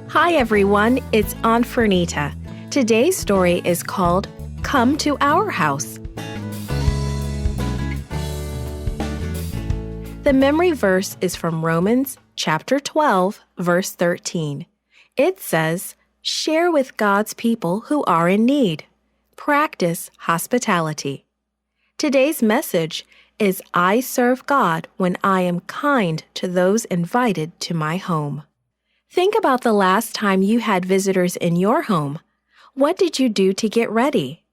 Hi everyone, it's Aunt Fernita. Today's story is called Come to Our House. The memory verse is from Romans chapter 12, verse 13. It says, "Share with God's people who are in need. Practice hospitality." Today's message is I serve God when I am kind to those invited to my home. Think about the last time you had visitors in your home. What did you do to get ready?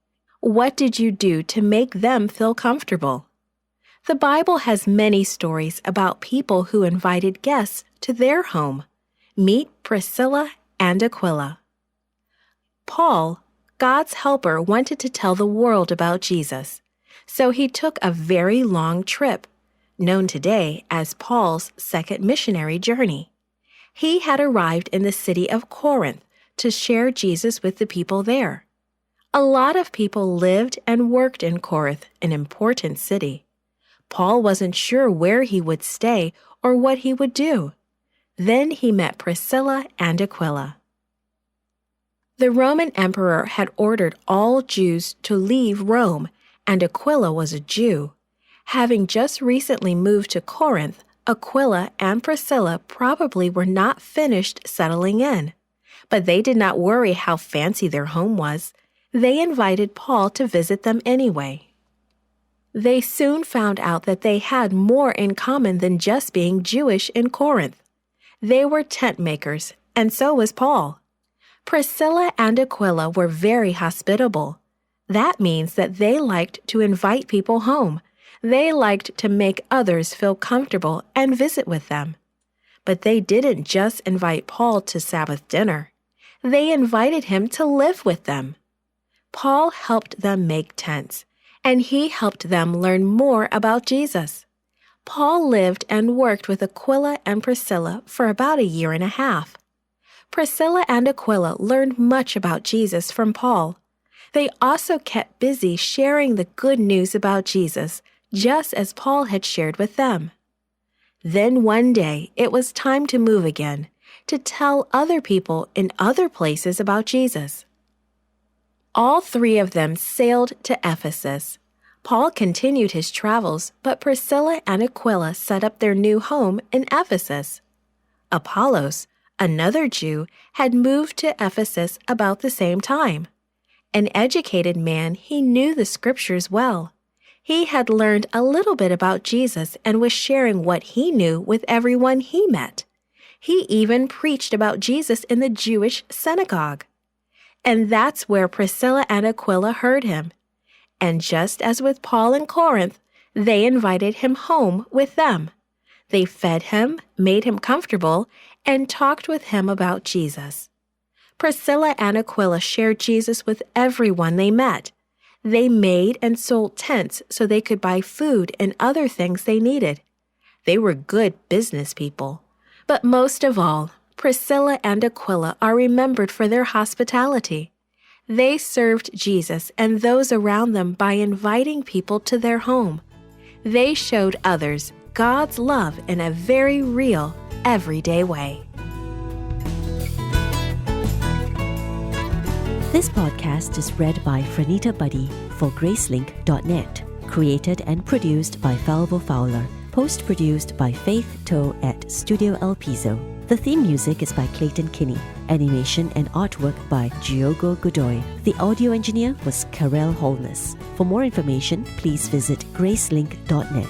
What did you do to make them feel comfortable? The Bible has many stories about people who invited guests to their home. Meet Priscilla and Aquila. Paul, God's helper, wanted to tell the world about Jesus, so he took a very long trip, known today as Paul's second missionary journey. He had arrived in the city of Corinth to share Jesus with the people there. A lot of people lived and worked in Corinth, an important city. Paul wasn't sure where he would stay or what he would do. Then he met Priscilla and Aquila. The Roman emperor had ordered all Jews to leave Rome, and Aquila was a Jew. Having just recently moved to Corinth, Aquila and Priscilla probably were not finished settling in. But they did not worry how fancy their home was. They invited Paul to visit them anyway. They soon found out that they had more in common than just being Jewish in Corinth. They were tent makers, and so was Paul. Priscilla and Aquila were very hospitable. That means that they liked to invite people home. They liked to make others feel comfortable and visit with them. But they didn't just invite Paul to Sabbath dinner. They invited him to live with them. Paul helped them make tents, and he helped them learn more about Jesus. Paul lived and worked with Aquila and Priscilla for about a year and a half. Priscilla and Aquila learned much about Jesus from Paul. They also kept busy sharing the good news about Jesus, just as Paul had shared with them. Then one day, it was time to move again, to tell other people in other places about Jesus. All three of them sailed to Ephesus. Paul continued his travels, but Priscilla and Aquila set up their new home in Ephesus. Apollos, another Jew, had moved to Ephesus about the same time. An educated man, he knew the scriptures well. He had learned a little bit about Jesus and was sharing what he knew with everyone he met. He even preached about Jesus in the Jewish synagogue. And that's where Priscilla and Aquila heard him. And just as with Paul in Corinth, they invited him home with them. They fed him, made him comfortable, and talked with him about Jesus. Priscilla and Aquila shared Jesus with everyone they met. They made and sold tents so they could buy food and other things they needed. They were good business people. But most of all, Priscilla and Aquila are remembered for their hospitality. They served Jesus and those around them by inviting people to their home. They showed others God's love in a very real, everyday way. This podcast is read by Fernita Buddy for Gracelink.net. Created and produced by Falvo Fowler. Post-produced by Faith Toe at Studio El Piso. The theme music is by Clayton Kinney. Animation and artwork by Giogo Godoy. The audio engineer was Karel Holness. For more information, please visit Gracelink.net.